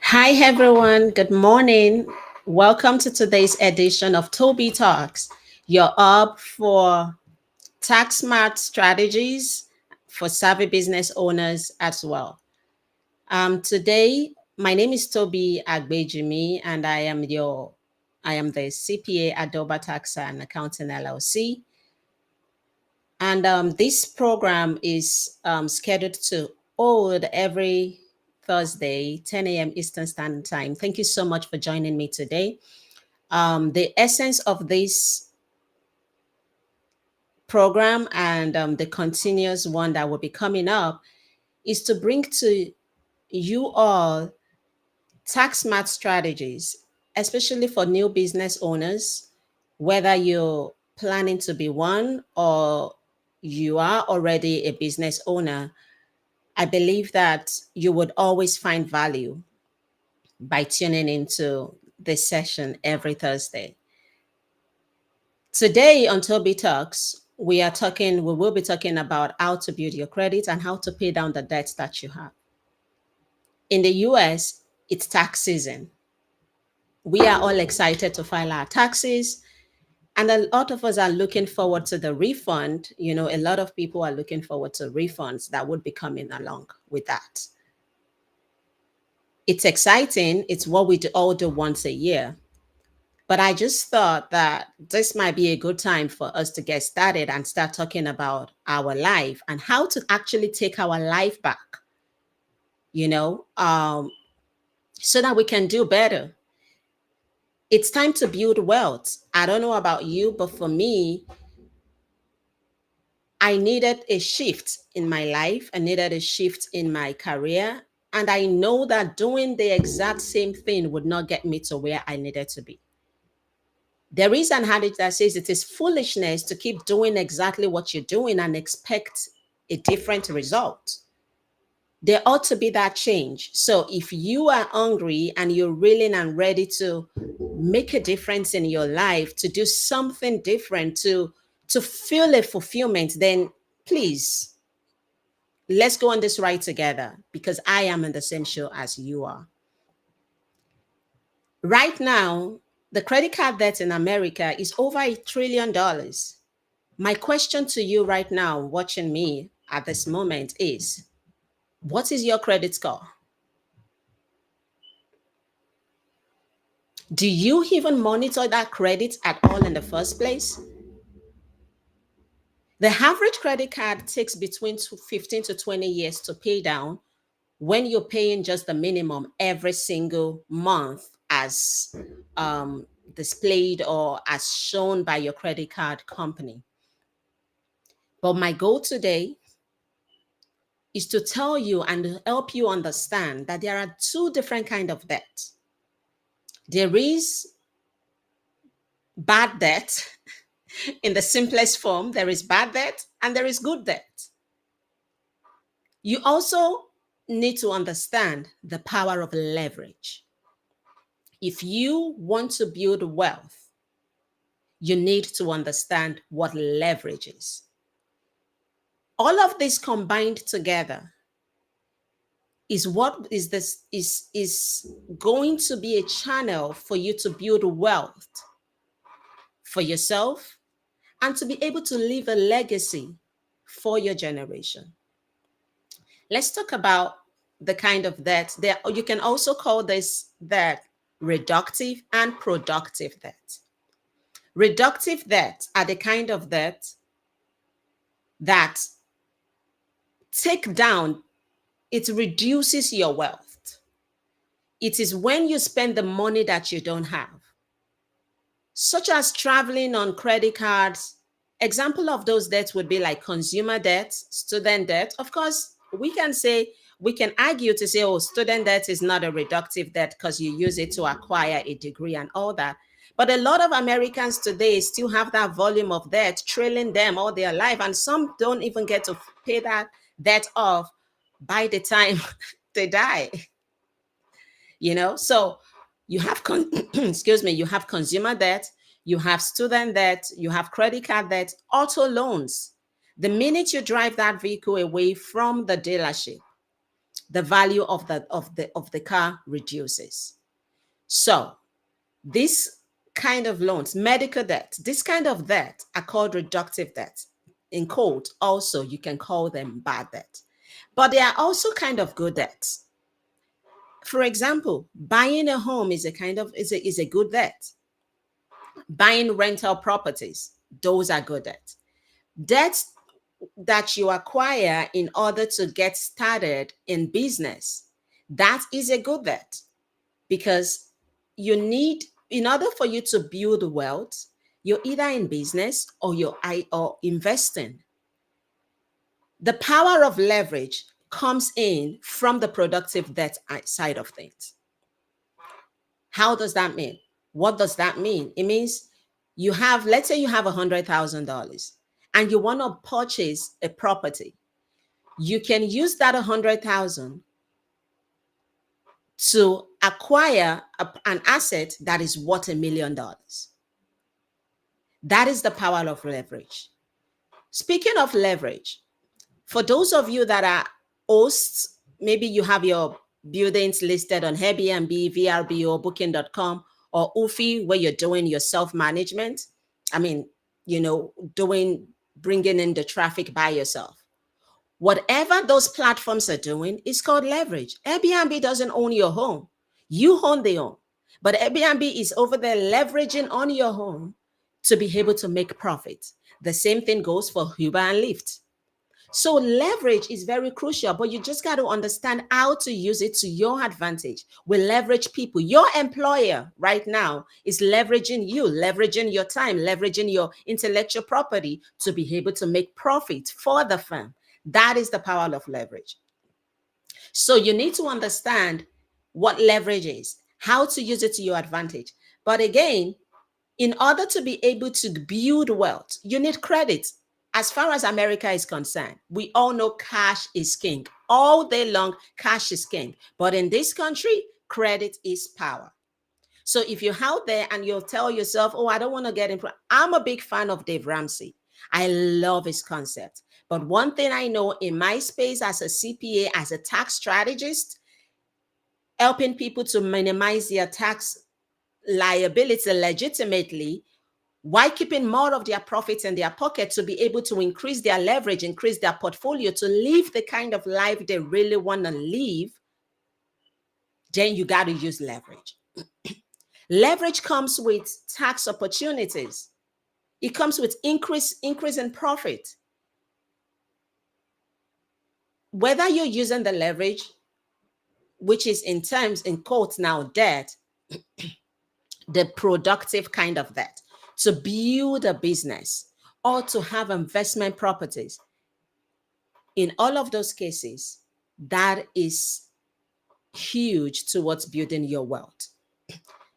Hi, everyone. Good morning. Welcome to today's edition of Tobi Talks. You're up for tax smart strategies for savvy business owners as well. Today, my name is Tobi Agbejimi, and I am the CPA at Doba Tax and Accounting LLC. And this program is scheduled to hold every Thursday, 10 a.m. Eastern Standard Time. Thank you so much for joining me today. The essence of this program and the continuous one that will be coming up is to bring to you all tax smart strategies, especially for new business owners, whether you're planning to be one or you are already a business owner. I believe that you would always find value by tuning into this session every Thursday. Today on Toby Talks, we will be talking about how to build your credit and how to pay down the debts that you have. In the US, it's tax season. We are all excited to file our taxes, and a lot of us are looking forward to the refund. A lot of people are looking forward to refunds that would be coming along with that. It's exciting. It's what all do once a year. But I just thought that this might be a good time for us to get started and start talking about our life and how to actually take our life back, you know, um, so that we can do better. It's time to build wealth. I don't know about you, but for me, I needed a shift in my life. I needed a shift in my career. And I know that doing the exact same thing would not get me to where I needed to be. There is an adage that says it is foolishness to keep doing exactly what you're doing and expect a different result. There ought to be that change. So if you are hungry and you're willing and ready to make a difference in your life, to do something different, to feel a fulfillment, then please let's go on this ride together because I am in the same show as you are. Right now, the credit card debt in America is over $1 trillion. My question to you right now, watching me at this moment, is what is your credit score? Do you even monitor that credit at all in the first place? The average credit card takes between 15 to 20 years to pay down when you're paying just the minimum every single month as displayed or as shown by your credit card company. But my goal today is to tell you and help you understand that there are two different kind of debt. There is bad debt in the simplest form. There is bad debt and there is good debt. You also need to understand the power of leverage. If you want to build wealth, you need to understand what leverage is. All of this combined together is what is going to be a channel for you to build wealth for yourself and to be able to leave a legacy for your generation. Let's talk about the kind of debt. There, you can also call this debt reductive and productive debt. Reductive debt are the kind of debt that take down, it reduces your wealth. It is when you spend the money that you don't have, such as traveling on credit cards. Example of those debts would be like consumer debt, student debt. Of course, we can argue to say, oh, student debt is not a reductive debt because you use it to acquire a degree and all that. But a lot of Americans today still have that volume of debt trailing them all their life. And some don't even get to pay that debt off by the time they die. So you have excuse me, you have consumer debt, you have student debt, you have credit card debt, auto loans. The minute you drive that vehicle away from the dealership, the value of the car reduces. So this kind of loans, medical debt, this kind of debt are called reductive debt. In code, also you can call them bad debt. But they are also kind of good debts. For example, buying a home is a good debt. Buying rental properties, those are good debts. Debts that you acquire in order to get started in business, that is a good debt, because you need, in order for you to build wealth, you're either in business or investing. The power of leverage comes in from the productive debt side of things. How does that mean? What does that mean? It means you have, let's say you have $100,000 and you want to purchase a property. You can use that 100,000 to acquire an asset that is worth $1,000,000. That is the power of leverage. Speaking of leverage, for those of you that are hosts, maybe you have your buildings listed on Airbnb, VRBO, Booking.com, or Ufi, where you're doing your self-management. I mean, bringing in the traffic by yourself. Whatever those platforms are doing is called leverage. Airbnb doesn't own your home. You own the home. But Airbnb is over there leveraging on your home to be able to make profit. The same thing goes for Uber and Lyft. So leverage is very crucial, but you just got to understand how to use it to your advantage. We leverage people. Your employer right now is leveraging you, leveraging your time, leveraging your intellectual property to be able to make profit for the firm. That is the power of leverage. So you need to understand what leverage is, how to use it to your advantage. But again, in order to be able to build wealth, you need credit. As far as America is concerned, we all know cash is king. All day long, cash is king. But in this country, credit is power. So if you're out there and you'll tell yourself, oh, I don't want to get in. I'm a big fan of Dave Ramsey. I love his concept. But one thing I know in my space as a CPA, as a tax strategist, helping people to minimize their tax liability legitimately, while keeping more of their profits in their pocket to be able to increase their leverage, increase their portfolio, to live the kind of life they really want to live, then you got to use leverage. Leverage comes with tax opportunities. It comes with increase in profit. Whether you're using the leverage, which is in quotes now, debt, the productive kind of debt, to build a business or to have investment properties, in all of those cases, that is huge towards building your wealth.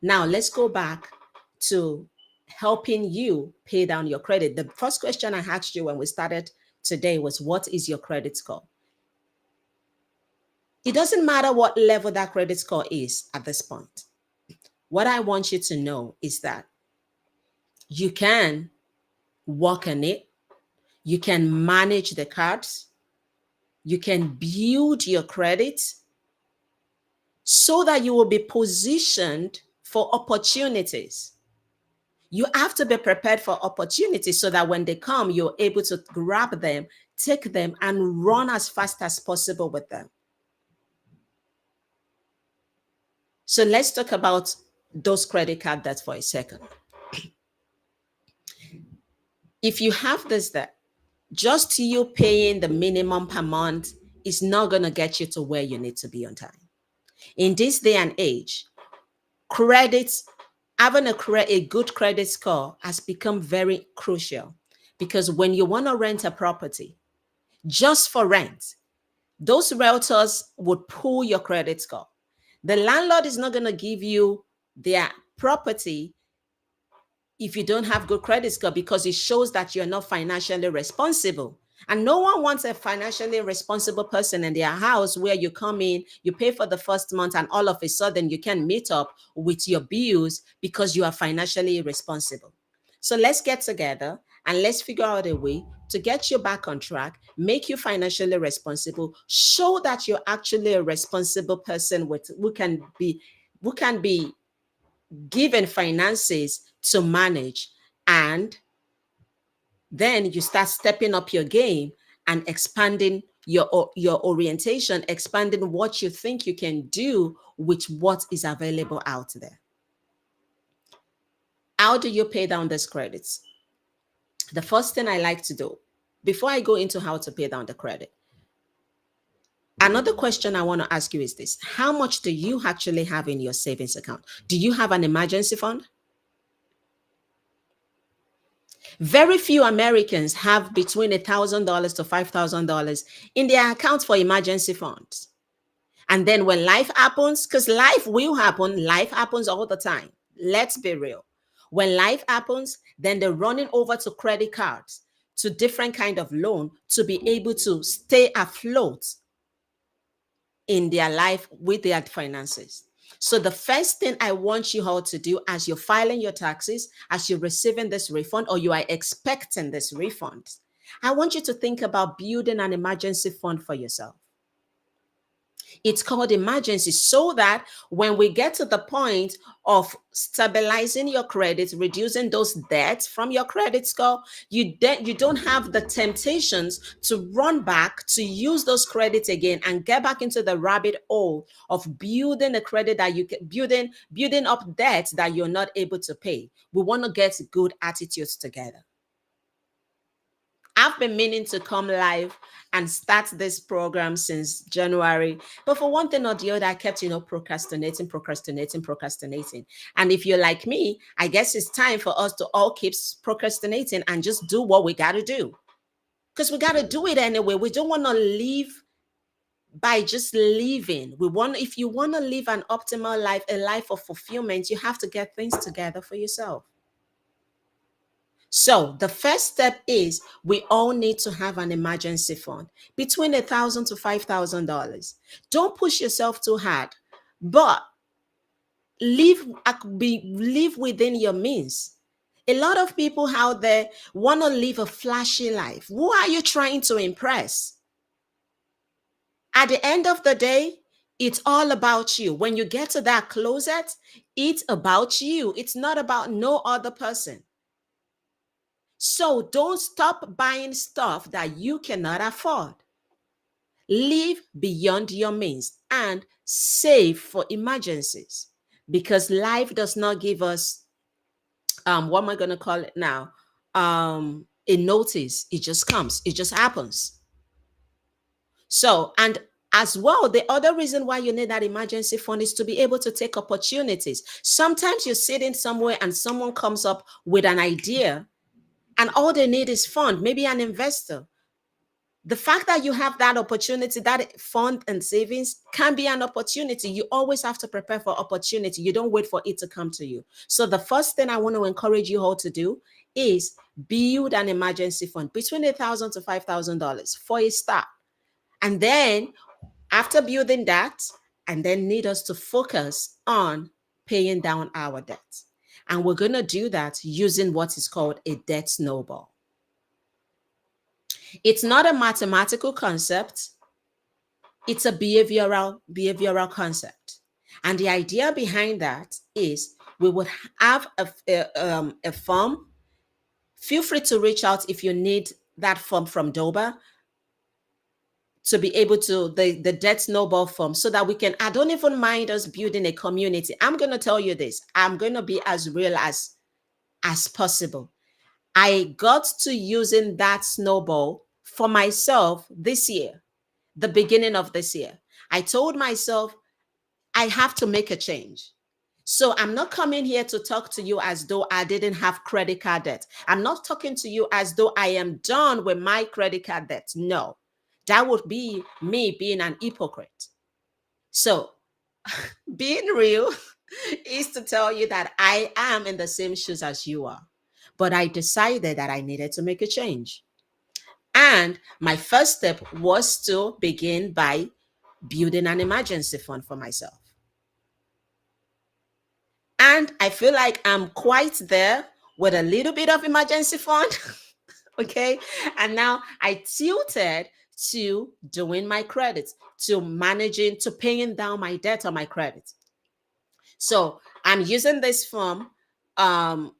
Now, let's go back to helping you pay down your credit. The first question I asked you when we started today was, what is your credit score? It doesn't matter what level that credit score is at this point. What I want you to know is that you can work on it. You can manage the cards. You can build your credit so that you will be positioned for opportunities. You have to be prepared for opportunities so that when they come, you're able to grab them, take them, and run as fast as possible with them. So let's talk about those credit card debts for a second. If you have this debt, just you paying the minimum per month is not going to get you to where you need to be on time. In this day and age, having a good credit score has become very crucial, because when you want to rent a property just for rent, those realtors would pull your credit score. The landlord is not going to give you their property if you don't have good credit score, because it shows that you're not financially responsible. And no one wants a financially responsible person in their house where you come in, you pay for the first month, and all of a sudden you can meet up with your bills because you are financially irresponsible. So let's get together and let's figure out a way to get you back on track, make you financially responsible, show that you're actually a responsible person with who can be given finances to manage, and then you start stepping up your game and expanding your orientation, expanding what you think you can do with what is available out there. How do you pay down these credits? The first thing I like to do before I go into how to pay down the credit, another question I want to ask you is this: how much do you actually have in your savings account? Do you have an emergency fund? Very few Americans have between $1,000 to $5,000 in their account for emergency funds. And then when life happens, because life happens all the time. Let's be real. When life happens, then they're running over to credit cards, to different kind of loan to be able to stay afloat in their life with their finances. So the first thing I want you all to do as you're filing your taxes, as you're receiving this refund or you are expecting this refund, I want you to think about building an emergency fund for yourself. It's called emergency so that when we get to the point of stabilizing your credit, reducing those debts from your credit score, you don't have the temptations to run back to use those credits again and get back into the rabbit hole of building a credit that you can building up debt that you're not able to pay. We want to get good attitudes together. I've been meaning to come live and start this program since January. But for one thing or the other, I kept, procrastinating. And if you're like me, I guess it's time for us to all keep procrastinating and just do what we got to do. Because we got to do it anyway. We don't want to live by just living. If you want to live an optimal life, a life of fulfillment, you have to get things together for yourself. So the first step is we all need to have an emergency fund between $1,000 to $5,000. Don't push yourself too hard, but live within your means. A lot of people out there want to live a flashy life. Who are you trying to impress? At the end of the day, it's all about you. When you get to that closet, it's about you. It's not about no other person. So don't stop buying stuff that you cannot afford. Live beyond your means and save for emergencies, because life does not give us what am I going to call it now? A notice. It just comes. It just happens. So, and as well, the other reason why you need that emergency fund is to be able to take opportunities. Sometimes you're sitting somewhere and someone comes up with an idea and all they need is fund, maybe an investor. The fact that you have that opportunity, that fund and savings can be an opportunity. You always have to prepare for opportunity. You don't wait for it to come to you. So the first thing I want to encourage you all to do is build an emergency fund between $1,000 to $5,000 for a start. And then after building that, and then need us to focus on paying down our debt. And we're going to do that using what is called a debt snowball. It's not a mathematical concept. It's a behavioral concept. And the idea behind that is we would have a form. Feel free to reach out if you need that form from Doba to be able to, the debt snowball form, so that we can, I don't even mind us building a community. I'm going to tell you this. I'm going to be as real as possible. I got to using that snowball for myself this year, the beginning of this year. I told myself I have to make a change. So I'm not coming here to talk to you as though I didn't have credit card debt. I'm not talking to you as though I am done with my credit card debt. No, that would be me being an hypocrite. So being real is to tell you that I am in the same shoes as you are. But I decided that I needed to make a change. And my first step was to begin by building an emergency fund for myself. And I feel like I'm quite there with a little bit of emergency fund. Okay. And now I tilted to doing my credits, to managing, to paying down my debt on my credit. So I'm using this form. Um,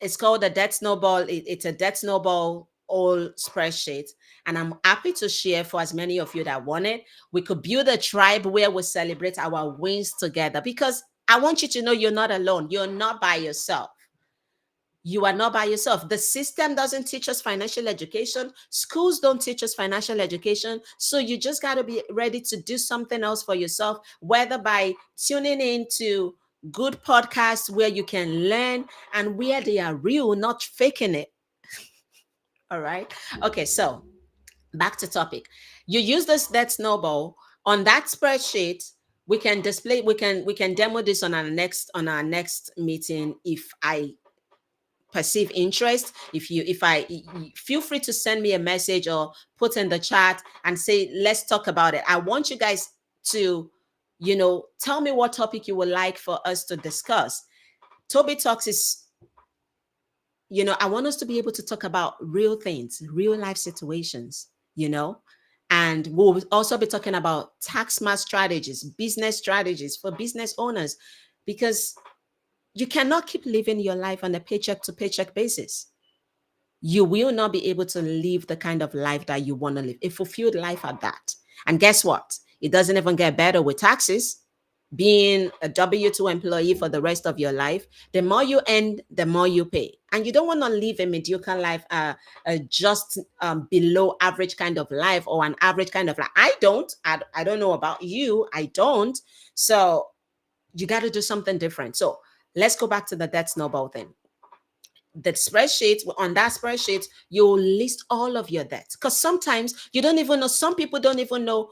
it's called a debt snowball. It's a debt snowball old spreadsheet. And I'm happy to share for as many of you that want it. We could build a tribe where we celebrate our wins together, because I want you to know you're not alone. You're not by yourself. You are not by yourself. The system doesn't teach us financial education. Schools don't teach us financial education. So you just got to be ready to do something else for yourself, whether by tuning in to good podcasts where you can learn and where they are real, not faking it. All right. Okay. So back to topic. You use this that snowball on that spreadsheet. We can display, we can demo this on our next meeting if I perceive interest. If I feel free to send me a message or put in the chat and say let's talk about it. I want you guys to tell me what topic you would like for us to discuss. Toby Talks is, I want us to be able to talk about real things, real life situations, and we'll also be talking about tax math strategies for business owners, because you cannot keep living your life on a paycheck to paycheck basis. You will not be able to live the kind of life that you want to live, a fulfilled life at that. And guess what? It doesn't even get better with taxes. Being a W-2 employee for the rest of your life, the more you earn, the more you pay. And you don't want to live a mediocre life, just below average kind of life, or an average kind of life. I don't know about you. I don't. So you got to do something different. So let's go back to the debt snowball thing. The spreadsheet, on that spreadsheet, you'll list all of your debts, because sometimes you don't even know, some people don't even know.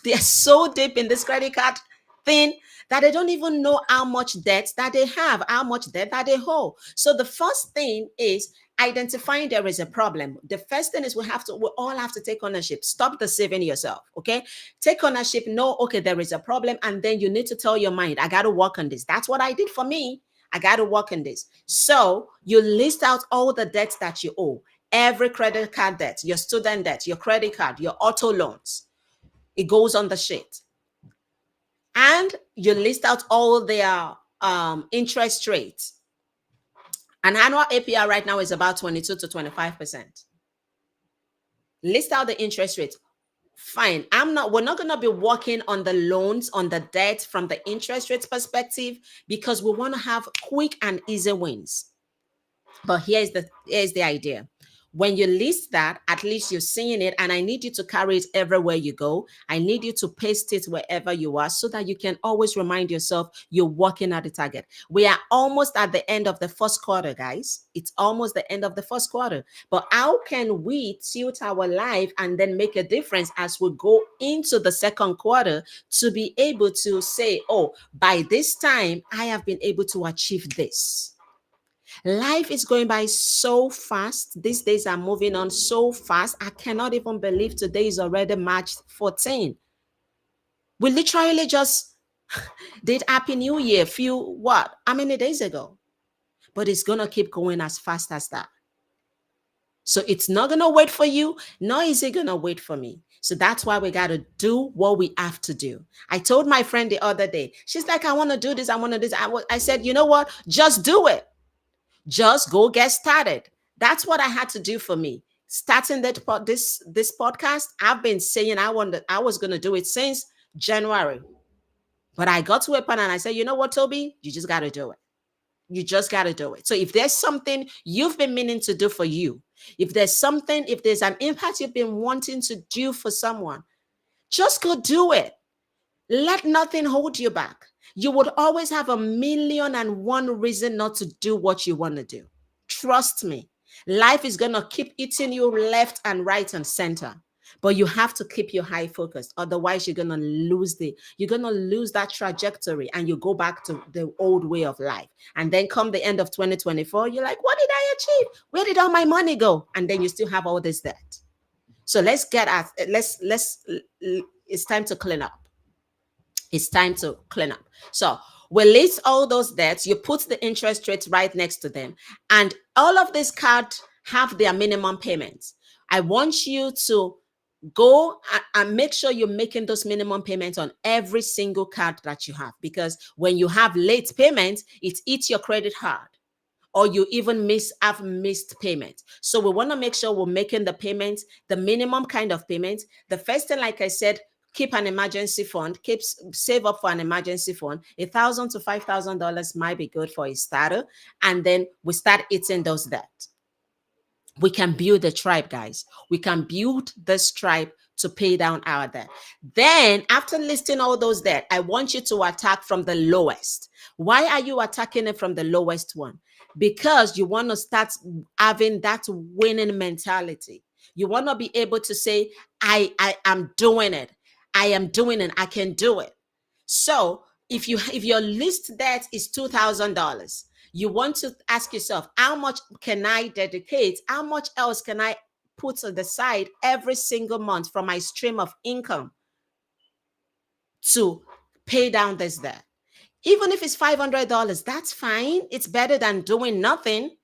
They're so deep in this credit card thing that they don't even know how much debt that they have, how much debt that they owe. So the first thing is identifying there is a problem. The first thing is we all have to take ownership. Stop deceiving yourself. Okay. Take ownership. Know, okay, there is a problem. And then you need to tell your mind, I got to work on this. That's what I did for me. I got to work on this. So you list out all the debts that you owe, every credit card debt, your student debt, your credit card, your auto loans. It goes on the sheet. And you list out all their interest rates. An annual APR right now is about 22 to 25%. List out the interest rate. Fine. We're not going to be working on the loans, on the debt from the interest rates perspective, because we want to have quick and easy wins. But here's the idea. When you list that, at least you're seeing it, and I need you to carry it everywhere you go. I need you to paste it wherever you are, so that you can always remind yourself you're working at the target. We are almost at the end of the first quarter, guys. It's almost the end of the first quarter. But how can we tilt our life and then make a difference as we go into the second quarter, to be able to say, oh, by this time, I have been able to achieve this. Life is going by so fast. These days are moving on so fast. I cannot even believe today is already March 14. We literally just did Happy New Year how many days ago? But it's going to keep going as fast as that. So it's not going to wait for you, nor is it going to wait for me. So that's why we got to do what we have to do. I told my friend the other day, she's like, I want to do this. I want to do this. I said, you know what? Just do it. Just go get started. That's what I had to do for me. Starting this podcast, I've been saying I was going to do it since January. But I got to a point and I said, you know what, Toby? You just got to do it. You just got to do it. So if there's something you've been meaning to do for you, if there's an impact you've been wanting to do for someone, just go do it. Let nothing hold you back. You would always have 1,000,001 reason not to do what you want to do. Trust me. Life is going to keep eating you left and right and center. But you have to keep your eye focused. Otherwise, you're going to lose that trajectory, and you go back to the old way of life. And then come the end of 2024, you're like, what did I achieve? Where did all my money go? And then you still have all this debt. So it's time to clean up. It's time to clean up. So we list all those debts. You put the interest rates right next to them. And all of these card have their minimum payments. I want you to go and make sure you're making those minimum payments on every single card that you have, because when you have late payments, it eats your credit hard, or you even have missed payment. So we want to make sure we're making the payments, the minimum kind of payment. The first thing, like I said, keep an emergency fund, save up for an emergency fund. $1,000 to $5,000 might be good for a starter, and then we start eating those debt. We can build a tribe, guys. We can build this tribe to pay down our debt. Then, after listing all those debt, I want you to attack from the lowest. Why are you attacking it from the lowest one? Because you want to start having that winning mentality. You want to be able to say, I am doing it. I am doing it. I can do it. So if your list debt is $2,000, you want to ask yourself, how much can I dedicate? How much else can I put on the side every single month from my stream of income to pay down this debt? Even if it's $500, that's fine. It's better than doing nothing.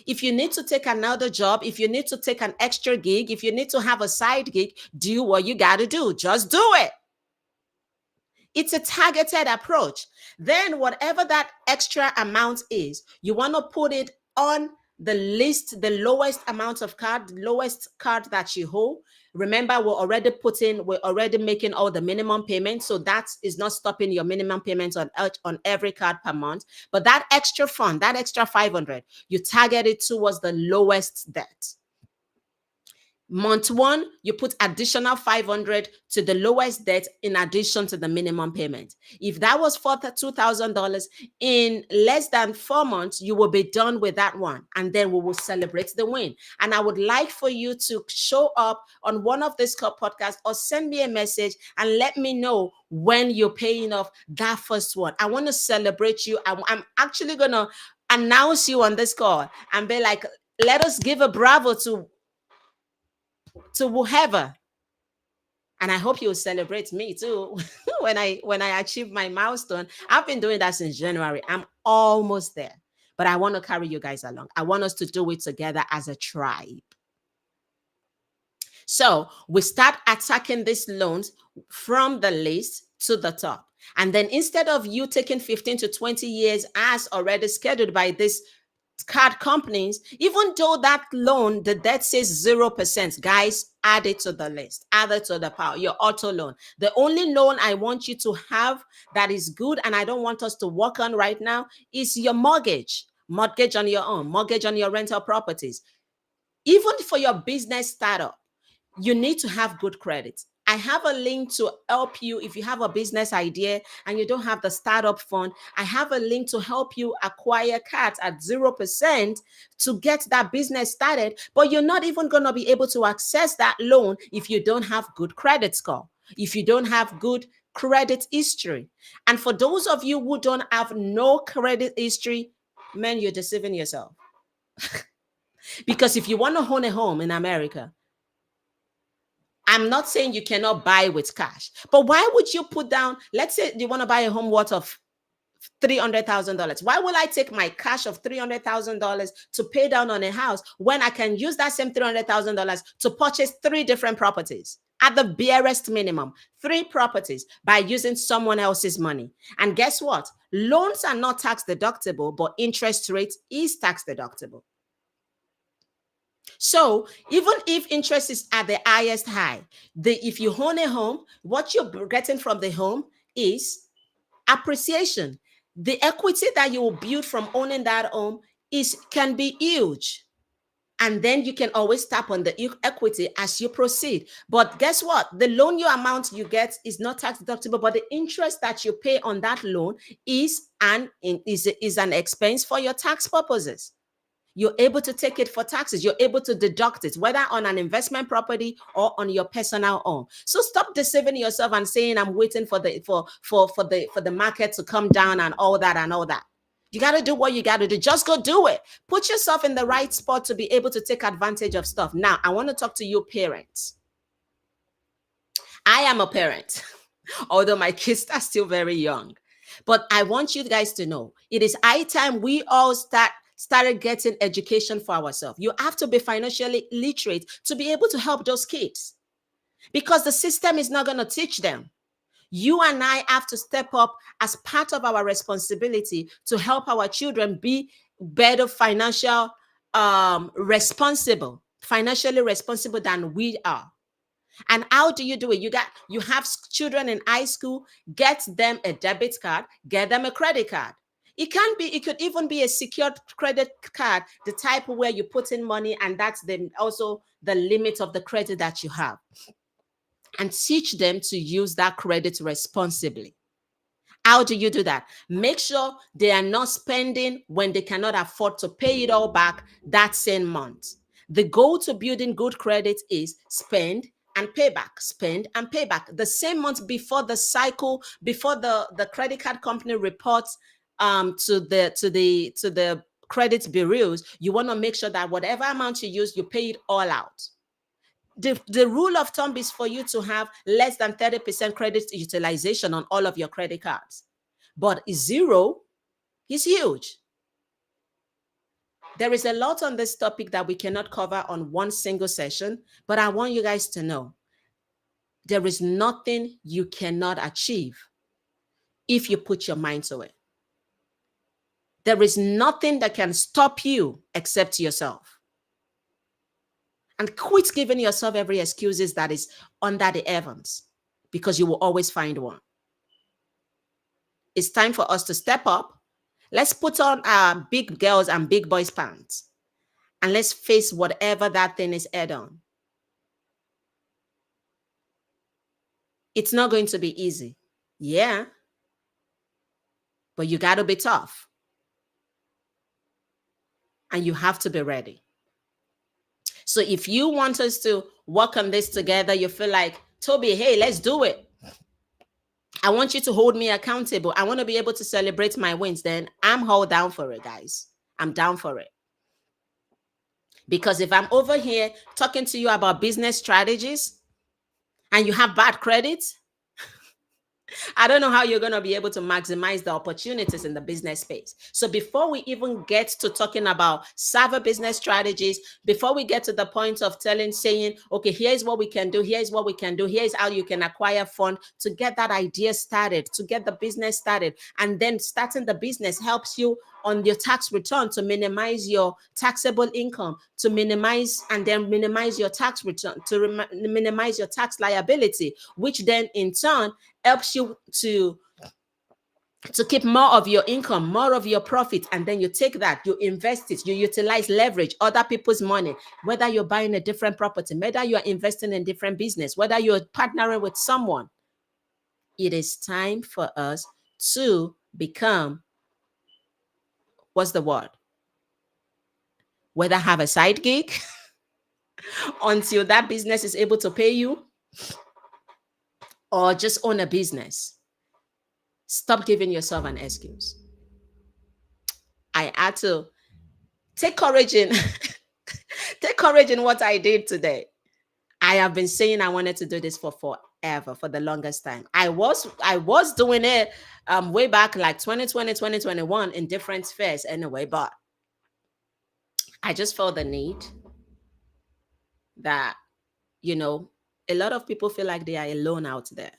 If you need to take another job, if you need to take an extra gig, if you need to have a side gig, do what you got to do. Just do it. It's a targeted approach. Then whatever that extra amount is, you want to put it on the list, the lowest amount of card, lowest card that you hold. Remember, we're already making all the minimum payments. So that is not stopping your minimum payments on every card per month. But that extra fund, that extra 500, you target it towards the lowest debt. Month one, you put additional 500 to the lowest debt in addition to the minimum payment. If that was for $2,000, in less than 4 months, you will be done with that one. And then we will celebrate the win. And I would like for you to show up on one of these podcasts or send me a message and let me know when you're paying off that first one. I want to celebrate you. I'm actually going to announce you on this call and be like, let us give a bravo to whoever. And I hope you'll celebrate me too when I achieve my milestone. I've been doing that since January. I'm almost there, but I want to carry you guys along. I want us to do it together as a tribe. So we start attacking these loans from the list to the top. And then instead of you taking 15 to 20 years as already scheduled by this card companies, even though that loan, the debt says 0%, guys, add it to the list, add it to the pile, your auto loan. The only loan I want you to have that is good and I don't want us to work on right now is your mortgage on your own, mortgage on your rental properties. Even for your business startup, you need to have good credit. I have a link to help you if you have a business idea and you don't have the startup fund. I have a link to help you acquire cards at 0% to get that business started. But you're not even going to be able to access that loan if you don't have good credit score, if you don't have good credit history. And for those of you who don't have no credit history, man, you're deceiving yourself. Because if you want to own a home in America, I'm not saying you cannot buy with cash, but why would you put down, let's say you want to buy a home worth of $300,000. Why will I take my cash of $300,000 to pay down on a house when I can use that same $300,000 to purchase 3 different properties at the barest minimum, 3 properties by using someone else's money? And guess what? Loans are not tax deductible, but interest rate is tax deductible. So even if interest is at the highest high, if you own a home, what you're getting from the home is appreciation. The equity that you will build from owning that home can be huge. And then you can always tap on the equity as you proceed. But guess what? The loan amount you get is not tax deductible, but the interest that you pay on that loan is an expense for your tax purposes. You're able to take it for taxes. You're able to deduct it, whether on an investment property or on your personal own. So stop deceiving yourself and saying, I'm waiting for the market to come down and all that. You got to do what you got to do. Just go do it. Put yourself in the right spot to be able to take advantage of stuff. Now, I want to talk to you parents. I am a parent, although my kids are still very young. But I want you guys to know it is high time we all start started getting education for ourselves. You have to be financially literate to be able to help those kids, because the system is not going to teach them. You and I have to step up as part of our responsibility to help our children be better financially responsible than we are. And how do you do it? You have children in high school, get them a debit card, get them a credit card. It could even be a secured credit card, the type where you put in money and that's also the limit of the credit that you have. And teach them to use that credit responsibly. How do you do that? Make sure they are not spending when they cannot afford to pay it all back that same month. The goal to building good credit is spend and pay back, spend and pay back. The same month before the cycle, before the credit card company reports to the credit bureaus, you want to make sure that whatever amount you use, you pay it all out. The rule of thumb is for you to have less than 30% credit utilization on all of your credit cards. But zero is huge. There is a lot on this topic that we cannot cover on one single session, but I want you guys to know there is nothing you cannot achieve if you put your mind to it. There is nothing that can stop you except yourself. And quit giving yourself every excuses that is under the heavens, because you will always find one. It's time for us to step up. Let's put on our big girls and big boys pants and let's face whatever that thing is head on. It's not going to be easy. Yeah. But you got to be tough. And you have to be ready. So if you want us to work on this together, you feel like, Tobi, hey, let's do it. I want you to hold me accountable. I want to be able to celebrate my wins. Then I'm all down for it, guys. I'm down for it. Because if I'm over here talking to you about business strategies and you have bad credit, I don't know how you're going to be able to maximize the opportunities in the business space. So before we even get to talking about savvy business strategies, before we get to the point of saying, okay, here's what we can do, here's what we can do, here's how you can acquire fund to get that idea started, to get the business started. And then starting the business helps you on your tax return to minimize your taxable income, to minimize your tax return, to minimize your tax liability, which then in turn helps you to keep more of your income, more of your profit, and then you take that, you invest it, you utilize leverage, other people's money, whether you're buying a different property, whether you're investing in different business, whether you're partnering with someone. It is time for us to become, what's the word? Whether have a side gig until that business is able to pay you, or just own a business. Stop giving yourself an excuse. I had to take courage in what I did today. I have been saying I wanted to do this for forever, for the longest time. I was doing it way back like 2020, 2021 in different spheres anyway, but I just felt the need that, a lot of people feel like they are alone out there.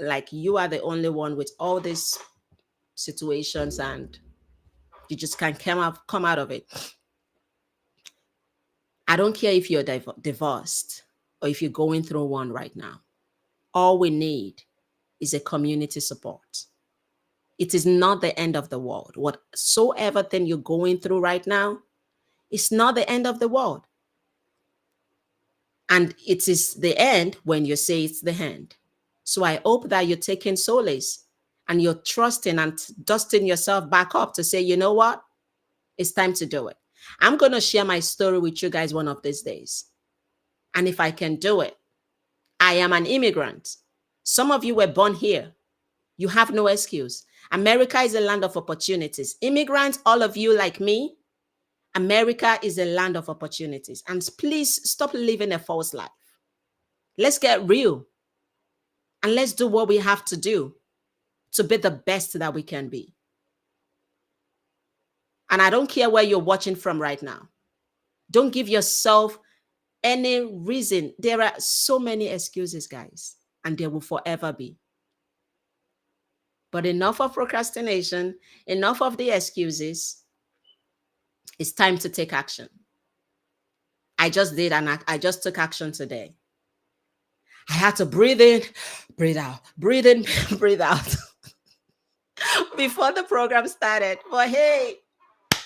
Like you are the only one with all these situations and you just can't come out of it. I don't care if you're divorced or if you're going through one right now. All we need is a community support. It is not the end of the world. Whatsoever thing you're going through right now, it's not the end of the world. And it is the end when you say it's the end. So I hope that you're taking solace and you're trusting and dusting yourself back up to say, you know what? It's time to do it. I'm going to share my story with you guys one of these days. And if I can do it, I am an immigrant. Some of you were born here. You have no excuse. America is a land of opportunities. Immigrants, all of you like me, America is a land of opportunities. And please stop living a false life. Let's get real. And let's do what we have to do to be the best that we can be. And I don't care where you're watching from right now. Don't give yourself any reason. There are so many excuses, guys, and there will forever be. But enough of procrastination, enough of the excuses. It's time to take action. I just did, and I just took action today. I had to breathe in, breathe out, breathe in, breathe out before the program started. But hey,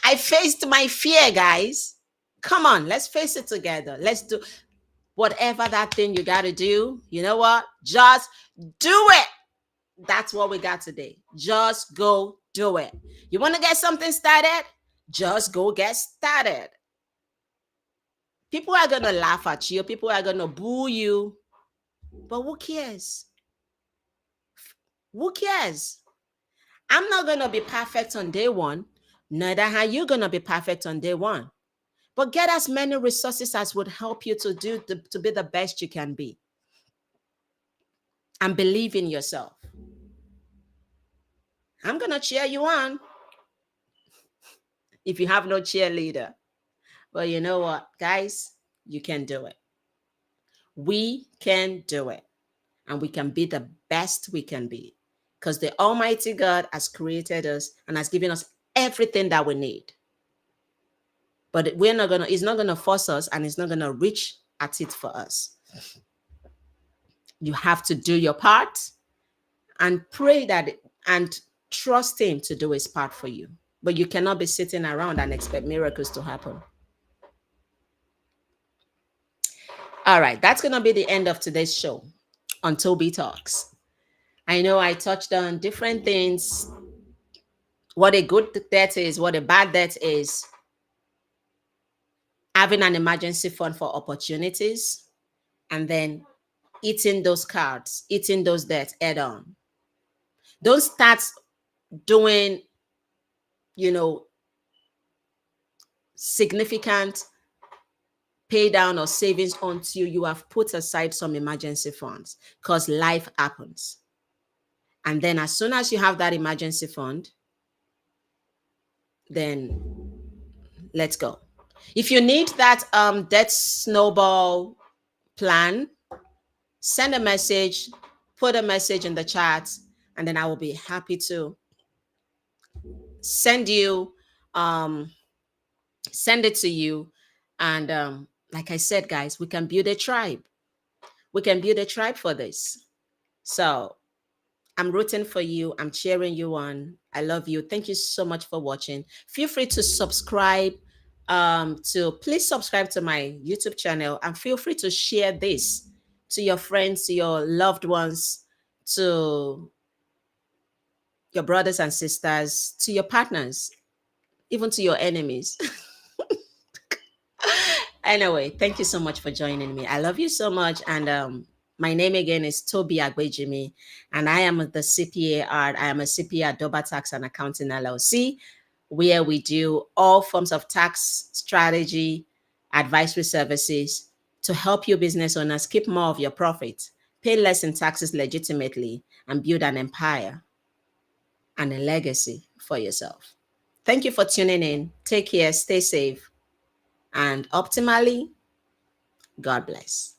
I faced my fear, guys. Come on, let's face it together. Let's do whatever that thing you got to do. You know what? Just do it. That's what we got today. Just go do it. You want to get something started? Just go get started. People are going to laugh at you. People are going to boo you. But who cares? Who cares? I'm not going to be perfect on day one. Neither are you going to be perfect on day one. But get as many resources as would help you to be the best you can be. And believe in yourself. I'm going to cheer you on if you have no cheerleader. But you know what, guys? You can do it. We can do it. And we can be the best we can be. Because the Almighty God has created us and has given us everything that we need. But it's not gonna force us, and it's not gonna reach at it for us. You have to do your part and pray and trust him to do his part for you. But you cannot be sitting around and expect miracles to happen. All right, that's gonna be the end of today's show on Tobi Talks. I know I touched on different things, what a good debt is, what a bad debt is, having an emergency fund for opportunities, and then eating those cards, eating those debts head on. Don't start doing, significant pay down or savings until you have put aside some emergency funds, because life happens. And then as soon as you have that emergency fund, then let's go. If you need that debt snowball plan, send a message, put a message in the chat, and then I will be happy to send it to you. And like I said, guys, we can build a tribe. We can build a tribe for this. So I'm rooting for you. I'm cheering you on. I love you. Thank you so much for watching. Feel free to subscribe. Please subscribe to my YouTube channel, and feel free to share this to your friends, to your loved ones, to your brothers and sisters, to your partners, even to your enemies. Anyway, thank you so much for joining me. I love you so much. And my name again is Tobi Agbejimi, and I am the CPA art. I am a CPA at Doba Tax and Accounting LLC, where we do all forms of tax strategy, advisory services to help you business owners keep more of your profit, pay less in taxes legitimately, and build an empire and a legacy for yourself. Thank you for tuning in. Take care, stay safe, and optimally, God bless.